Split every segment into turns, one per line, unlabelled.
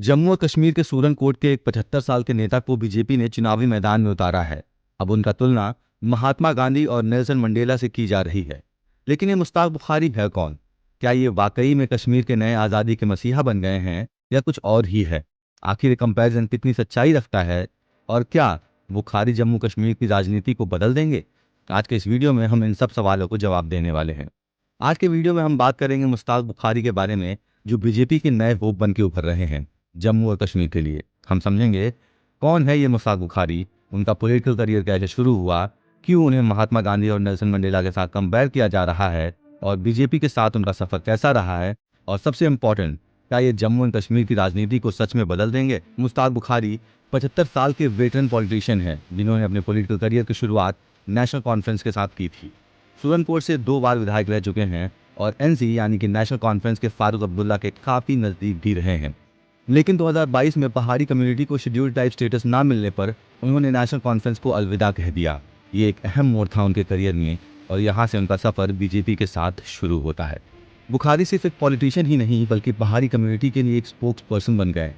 जम्मू और कश्मीर के सूरनकोट के एक 75 साल के नेता को बीजेपी ने चुनावी मैदान में उतारा है। अब उनका तुलना महात्मा गांधी और नेल्सन मंडेला से की जा रही है। लेकिन ये मुश्ताक बुखारी है कौन? क्या ये वाकई में कश्मीर के नए आज़ादी के मसीहा बन गए हैं या कुछ और ही है? आखिर कंपैरिजन कितनी सच्चाई रखता है और क्या बुखारी जम्मू कश्मीर की राजनीति को बदल देंगे? आज के इस वीडियो में हम इन सब सवालों को जवाब देने वाले हैं। आज के वीडियो में हम बात करेंगे मुश्ताक बुखारी के बारे में, जो बीजेपी के नए होप बन के उभर रहे हैं जम्मू और कश्मीर के लिए। हम समझेंगे कौन है ये मुश्ताक बुखारी, उनका पॉलिटिकल करियर कैसे शुरू हुआ, क्यों उन्हें महात्मा गांधी और नेल्सन मंडेला के साथ कंपेयर किया जा रहा है और बीजेपी के साथ उनका सफर कैसा रहा है, और सबसे इम्पोर्टेंट, क्या ये जम्मू एंड कश्मीर की राजनीति को सच में बदल देंगे। मुश्ताक बुखारी 75 साल के वेटरन पॉलिटिशियन हैं, जिन्होंने अपने पॉलिटिकल करियर की शुरुआत नेशनल कॉन्फ्रेंस के साथ की थी। सूरनकोट से 2 बार विधायक रह चुके हैं और एनसी यानी कि नेशनल कॉन्फ्रेंस के फारूक अब्दुल्ला के काफ़ी नज़दीक भी रहे हैं। लेकिन 2022 में पहाड़ी कम्युनिटी को शेड्यूल टाइप स्टेटस ना मिलने पर उन्होंने नेशनल कॉन्फ्रेंस को अलविदा कह दिया। ये एक अहम मोड़ था उनके करियर में और यहाँ से उनका सफ़र बीजेपी के साथ शुरू होता है। बुखारी सिर्फ एक पॉलिटिशियन ही नहीं बल्कि पहाड़ी कम्युनिटी के लिए एक स्पोक्स पर्सन बन गए।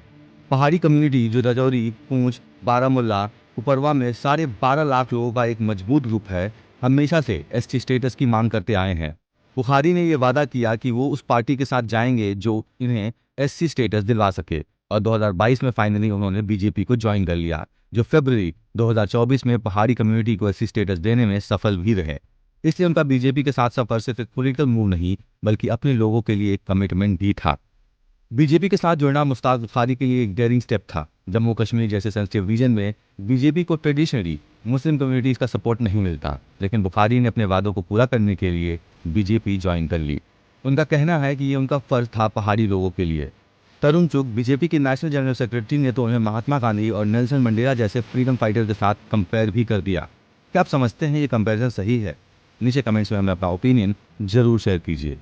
पहाड़ी कम्युनिटी जो राजौरी, पूंछ, बारामूला, उपरवा में साढ़े 12 लाख लोगों का एक मजबूत ग्रुप है, हमेशा से एसटी स्टेटस की मांग करते आए हैं। बुखारी ने यह वादा किया कि वो उस पार्टी के साथ जाएंगे जो इन्हें एससी स्टेटस दिलवा सके, और 2022 में फाइनली उन्होंने बीजेपी को ज्वाइन कर लिया, जो फरवरी 2024 में पहाड़ी कम्युनिटी को एससी स्टेटस देने में सफल भी रहे। इसलिए उनका बीजेपी के साथ सफर सिर्फ एक पॉलिटिकल मूव नहीं बल्कि अपने लोगों के लिए एक कमिटमेंट भी था। बीजेपी के साथ जुड़ना मुश्ताक बुखारी के लिए एक डेयरिंग स्टेप था। जम्मू कश्मीर जैसे सेंसिटिव रीजन में बीजेपी को ट्रेडिशनली मुस्लिम कम्युनिटीज़ का सपोर्ट नहीं मिलता, लेकिन बुखारी ने अपने वादों को पूरा करने के लिए बीजेपी ज्वाइन कर ली। उनका कहना है कि ये उनका फर्ज था पहाड़ी लोगों के लिए। तरुण चुग, बीजेपी के नेशनल जनरल सेक्रेटरी, ने तो उन्हें महात्मा गांधी और नेल्सन मंडेला जैसे फ्रीडम फाइटर के साथ कंपेयर भी कर दिया। क्या आप समझते हैं ये कंपेरिजन सही है? नीचे कमेंट्स में हमें अपना ओपिनियन जरूर शेयर कीजिए।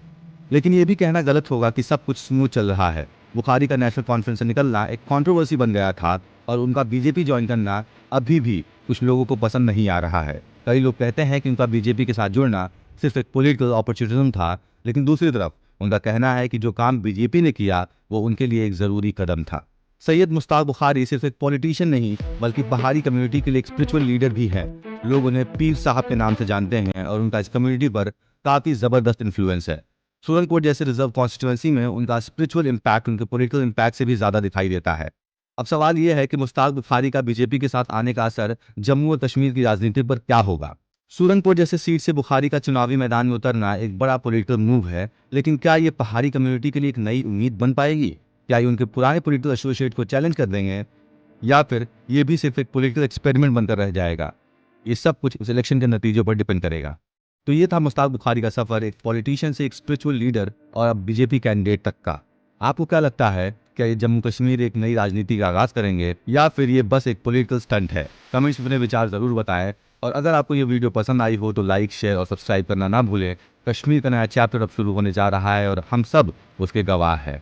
लेकिन ये भी कहना गलत होगा कि सब कुछ स्मूथ चल रहा है। बुखारी का नेशनल कॉन्फ्रेंस से निकलना एक कंट्रोवर्सी बन गया था और उनका बीजेपी ज्वाइन करना अभी भी कुछ लोगों को पसंद नहीं आ रहा है। कई लोग कहते हैं कि उनका बीजेपी के साथ जुड़ना सिर्फ एक पॉलिटिकल अपॉर्चुनिज्म था, लेकिन दूसरी तरफ उनका कहना है कि जो काम बीजेपी ने किया वो उनके लिए एक ज़रूरी कदम था। सैयद मुश्ताक बुखारी सिर्फ एक पॉलिटिशियन नहीं बल्कि पहाड़ी कम्युनिटी के लिए एक स्पिरिचुअल लीडर भी है। लोग उन्हें पीर साहब के नाम से जानते हैं और उनका इस कम्युनिटी पर काफ़ी ज़बरदस्त इन्फ्लुएंस है। सूरनकोट जैसे रिजर्व कॉन्स्टिट्यूंसी में उनका स्पिरिचुअल इम्पैक्ट उनके पॉलिटिकल इम्पैक्ट से भी ज़्यादा दिखाई देता है। अब सवाल यह है कि मुश्ताक बुखारी का बीजेपी के साथ आने का असर जम्मू और कश्मीर की राजनीति पर क्या होगा। सूरनकोट जैसे सीट से बुखारी का चुनावी मैदान में उतरना एक बड़ा पॉलिटिकल मूव है, लेकिन क्या ये पहाड़ी कम्युनिटी के लिए एक नई उम्मीद बन पाएगी? क्या ये उनके पुराने पॉलिटिकल एसोसिएट को चैलेंज कर देंगे, या फिर ये भी सिर्फ एक पॉलिटिकल एक्सपेरिमेंट बनकर रह जाएगा? ये सब कुछ उस इलेक्शन के नतीजों पर डिपेंड करेगा। तो ये था मुश्ताक बुखारी का सफर, एक पॉलिटिशियन से एक स्पिरिचुअल लीडर और अब बीजेपी कैंडिडेट तक का। आपको क्या लगता है, क्या ये जम्मू कश्मीर एक नई राजनीति का आगाज करेंगे या फिर ये बस एक पॉलिटिकल स्टंट है? कमेंट्स में अपने विचार जरूर बताएं, और अगर आपको ये वीडियो पसंद आई हो तो लाइक, शेयर और सब्सक्राइब करना ना भूलें। कश्मीर का नया चैप्टर अब शुरू होने जा रहा है और हम सब उसके गवाह हैं।